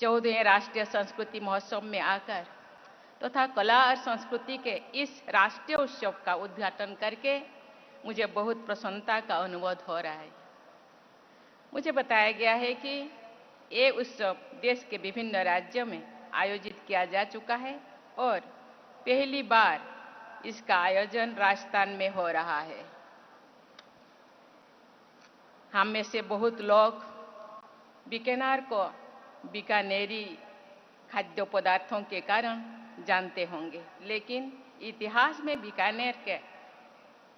14वें राष्ट्रीय संस्कृति महोत्सव में आकर तथा कला और संस्कृति के इस राष्ट्रीय उत्सव का उद्घाटन करके मुझे बहुत प्रसन्नता का अनुभव हो रहा है। मुझे बताया गया है कि ये उत्सव देश के विभिन्न राज्यों में आयोजित किया जा चुका है और पहली बार इसका आयोजन राजस्थान में हो रहा है। हम में से बहुत लोग बीकानेर को बीकानेरी खाद्य पदार्थों के कारण जानते होंगे, लेकिन इतिहास में बीकानेर के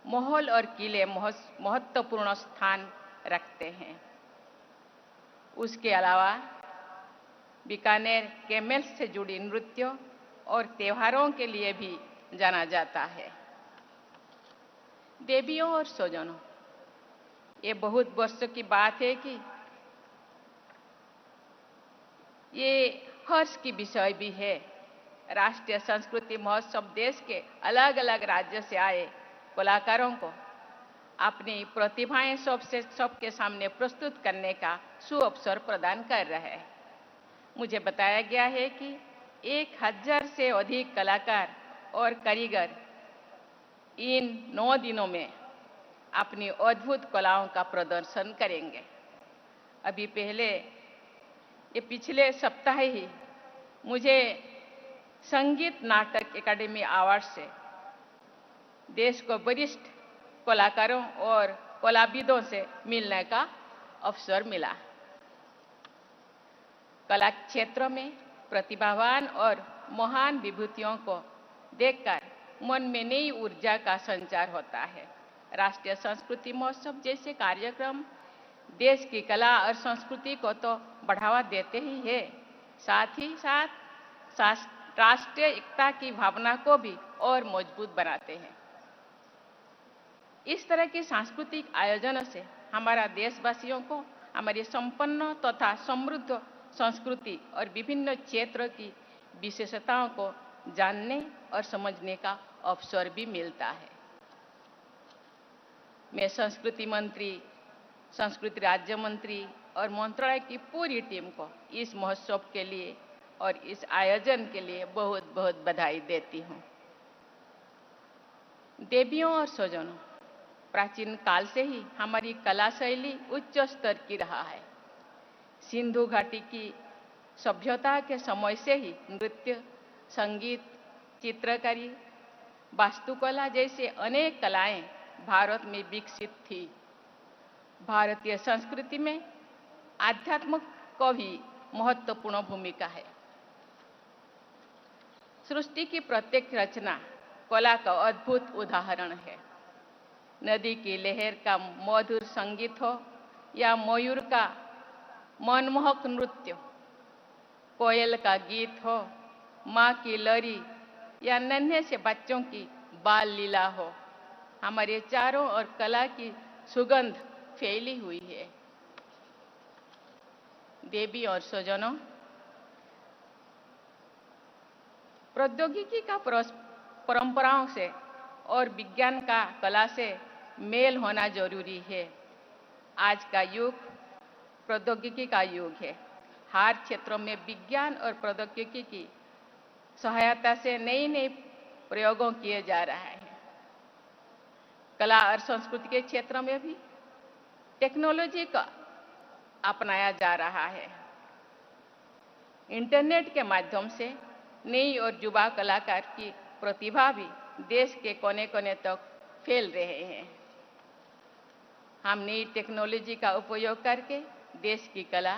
महल और किले महत्वपूर्ण स्थान रखते हैं। उसके अलावा बीकानेर कैमल से जुड़ी नृत्यों और त्योहारों के लिए भी जाना जाता है। देवियों और स्वजनों, ये बहुत वर्षों की बात है कि ये हर्ष की विषय भी है। राष्ट्रीय संस्कृति महोत्सव देश के अलग अलग राज्यों से आए कलाकारों को अपनी प्रतिभाएं सबके सामने प्रस्तुत करने का सुअवसर प्रदान कर रहा है। मुझे बताया गया है कि 1000 से अधिक कलाकार और कारीगर इन 9 दिनों में अपनी अद्भुत कलाओं का प्रदर्शन करेंगे। अभी पिछले सप्ताह ही मुझे संगीत नाटक अकादमी अवार्ड से देश को वरिष्ठ कलाकारों और कलाविदों से मिलने का अवसर मिला। कला क्षेत्र में प्रतिभावान और महान विभूतियों को देखकर मन में नई ऊर्जा का संचार होता है। राष्ट्रीय संस्कृति महोत्सव जैसे कार्यक्रम देश की कला और संस्कृति को तो बढ़ावा देते ही है, साथ ही साथ राष्ट्रीय एकता की भावना को भी और मजबूत बनाते हैं। इस तरह के सांस्कृतिक आयोजनों से हमारा देशवासियों को हमारी संपन्न तथा समृद्ध संस्कृति और विभिन्न क्षेत्रों की विशेषताओं को जानने और समझने का अवसर भी मिलता है। मैं संस्कृति मंत्री, संस्कृति राज्य मंत्री और मंत्रालय की पूरी टीम को इस महोत्सव के लिए और इस आयोजन के लिए बहुत बहुत बधाई देती हूँ। देवियों और स्वजनों, प्राचीन काल से ही हमारी कला शैली उच्च स्तर की रहा है। सिंधु घाटी की सभ्यता के समय से ही नृत्य, संगीत, चित्रकारी, वास्तुकला जैसे अनेक कलाएं भारत में विकसित थी। भारतीय संस्कृति में आध्यात्म को भी महत्वपूर्ण भूमिका है। सृष्टि की प्रत्येक रचना कला का अद्भुत उदाहरण है। नदी की लहर का मधुर संगीत हो या मयूर का मनमोहक नृत्य, कोयल का गीत हो, माँ की लरी या नन्हे से बच्चों की बाल लीला हो, हमारे चारों ओर कला की सुगंध फैली हुई है। देवी और स्वजनों, प्रौद्योगिकी का परंपराओं से और विज्ञान का कला से मेल होना जरूरी है। आज का युग प्रौद्योगिकी का युग है। हर क्षेत्रों में विज्ञान और प्रौद्योगिकी की सहायता से नए नए प्रयोगों किए जा रहे हैं। कला और संस्कृति के क्षेत्र में भी टेक्नोलॉजी का अपनाया जा रहा है। इंटरनेट के माध्यम से नई और युवा कलाकार की प्रतिभा भी देश के कोने कोने तक फैल रहे हैं। हम नई टेक्नोलॉजी का उपयोग करके देश की कला,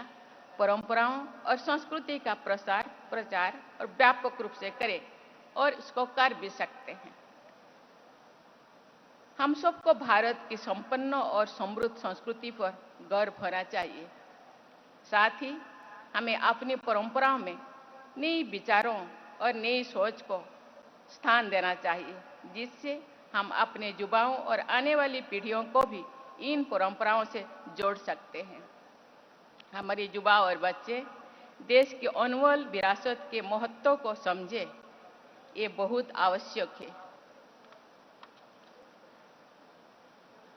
परंपराओं और संस्कृति का प्रचार और व्यापक रूप से करें और इसको कर भी सकते हैं। हम सबको भारत की संपन्न और समृद्ध संस्कृति पर गर्व होना चाहिए। साथ ही हमें अपनी परंपराओं में नए विचारों और नई सोच को स्थान देना चाहिए, जिससे हम अपने युवाओं और आने वाली पीढ़ियों को भी इन परंपराओं से जोड़ सकते हैं। हमारे युवा और बच्चे देश की अनमोल विरासत के महत्व को समझे, ये बहुत आवश्यक है।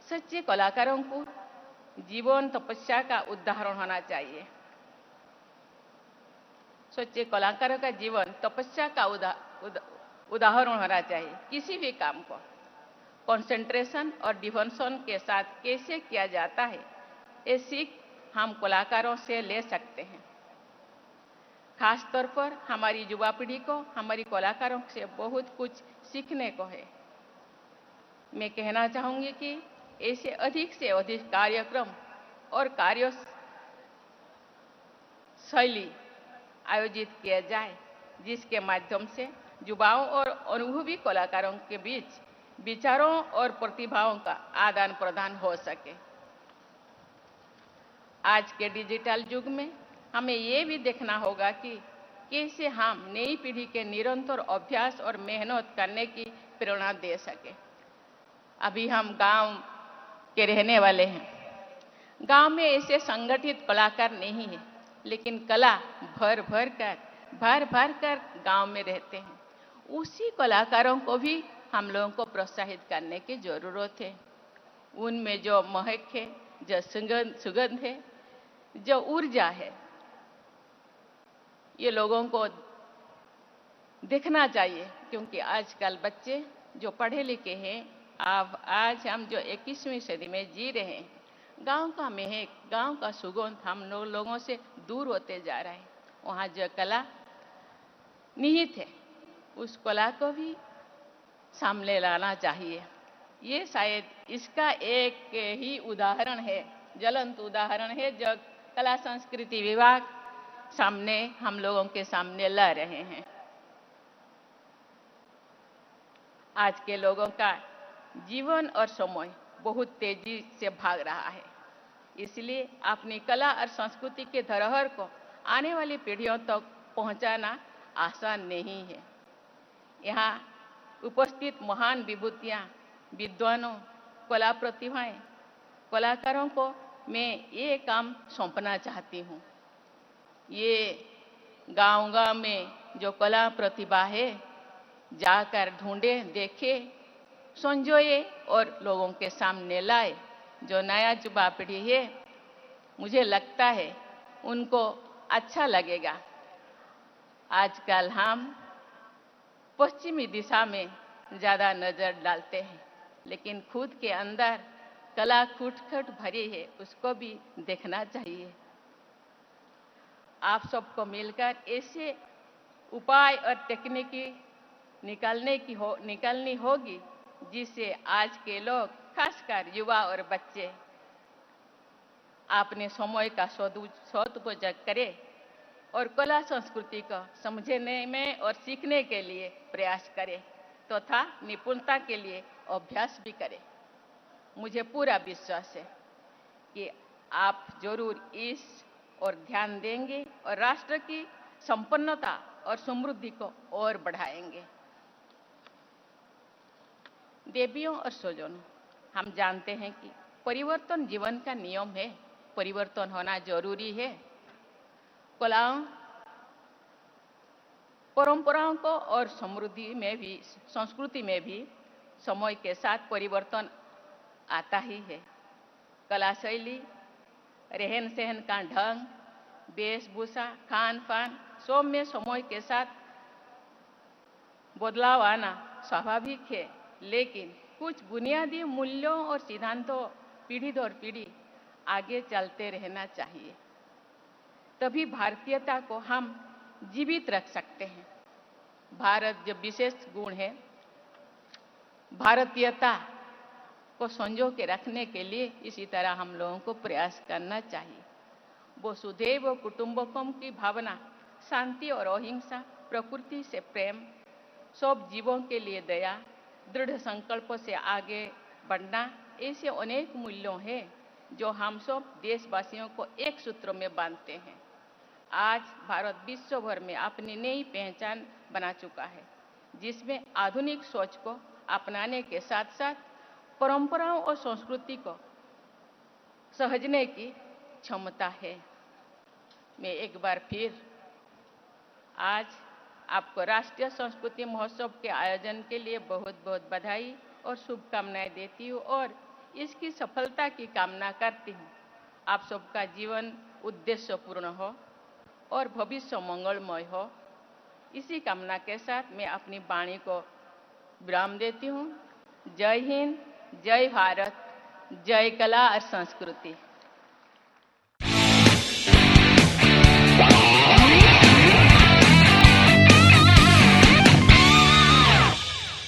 सच्चे कलाकारों को जीवन तपस्या का उदाहरण होना चाहिए। सोचिए, कलाकारों का जीवन तपस्या का उदाहरण होना चाहिए। किसी भी काम को कंसंट्रेशन और डिवोशन के साथ कैसे किया जाता है, ये सीख हम कलाकारों से ले सकते हैं। खास तौर पर हमारी युवा पीढ़ी को हमारी कलाकारों से बहुत कुछ सीखने को है। मैं कहना चाहूंगी कि ऐसे अधिक से अधिक कार्यक्रम और कार्य शैली आयोजित किया जाए, जिसके माध्यम से युवाओं और अनुभवी कलाकारों के बीच विचारों और प्रतिभाओं का आदान प्रदान हो सके। आज के डिजिटल युग में हमें ये भी देखना होगा कि कैसे हम नई पीढ़ी के निरंतर अभ्यास और मेहनत करने की प्रेरणा दे सके। अभी हम गांव के रहने वाले हैं। गांव में ऐसे संगठित कलाकार नहीं है, लेकिन कला भर भर कर गांव में रहते हैं। उसी कलाकारों को भी हम लोगों को प्रोत्साहित करने की जरूरत है। उनमें जो महक है, जो सुगंध है, जो ऊर्जा है, ये लोगों को देखना चाहिए। क्योंकि आजकल बच्चे जो पढ़े लिखे हैं, आज हम जो 21वीं सदी में जी रहे हैं, गांव का महक, गांव का सुगंध हम लोगों से दूर होते जा रहा है। वहाँ जो कला निहित है, उस कला को भी सामने लाना चाहिए। ये शायद इसका एक ही उदाहरण है, ज्वलंत उदाहरण है, जो कला संस्कृति विभाग सामने हम लोगों के सामने ला रहे हैं। आज के लोगों का जीवन और समय बहुत तेजी से भाग रहा है, इसलिए अपनी कला और संस्कृति के धरोहर को आने वाली पीढ़ियों तक पहुंचाना आसान नहीं है। यहाँ उपस्थित महान विभूतियां, विद्वानों, कला प्रतिभाएं, कलाकारों को मैं ये काम सौंपना चाहती हूँ। ये गांव-गांव में जो कला प्रतिभा है, जाकर ढूंढे, देखे, संजोए और लोगों के सामने लाए। जो नया युवा पीढ़ी है, मुझे लगता है उनको अच्छा लगेगा। आजकल हम पश्चिमी दिशा में ज़्यादा नज़र डालते हैं, लेकिन खुद के अंदर कला खुट भरी है, उसको भी देखना चाहिए। आप सबको मिलकर ऐसे उपाय और तकनीकी निकालनी होगी, जिससे आज के लोग, खासकर युवा और बच्चे, अपने समय का सदुपयोग करें और कला संस्कृति को समझने में और सीखने के लिए प्रयास करें तथा निपुणता के लिए अभ्यास भी करें। मुझे पूरा विश्वास है कि आप जरूर इस और ध्यान देंगे और राष्ट्र की संपन्नता और समृद्धि को और बढ़ाएंगे। देवियों और स्वजनों, हम जानते हैं कि परिवर्तन जीवन का नियम है, परिवर्तन होना जरूरी है। कलाओं, परंपराओं को और समृद्धि में भी, संस्कृति में भी समय के साथ परिवर्तन आता ही है। कला शैली, रहन सहन का ढंग, वेशभूषा, खान पान, सब में समय के साथ बदलाव आना स्वाभाविक है, लेकिन कुछ बुनियादी मूल्यों और सिद्धांतों पीढ़ी दर पीढ़ी आगे चलते रहना चाहिए। तभी भारतीयता को हम जीवित रख सकते हैं। भारत जो विशेष गुण है, भारतीयता को संजो के रखने के लिए इसी तरह हम लोगों को प्रयास करना चाहिए। वसुधैव कुटुंबकम की भावना, शांति और अहिंसा, प्रकृति से प्रेम, सब जीवों के लिए दया, दृढ़ संकल्प से आगे बढ़ना, ऐसे अनेक मूल्यों हैं जो हम सब देशवासियों को एक सूत्र में बांधते हैं। आज भारत विश्व भर में अपनी नई पहचान बना चुका है, जिसमें आधुनिक सोच को अपनाने के साथ साथ परंपराओं और संस्कृति को सहेजने की क्षमता है। मैं एक बार फिर आज आपको राष्ट्रीय संस्कृति महोत्सव के आयोजन के लिए बहुत बहुत बधाई और शुभकामनाएं देती हूँ और इसकी सफलता की कामना करती हूँ। आप सबका जीवन उद्देश्यपूर्ण हो और भविष्य मंगलमय हो। इसी कामना के साथ मैं अपनी वाणी को विराम देती हूँ। जय हिंद, जय भारत, जय कला और संस्कृति।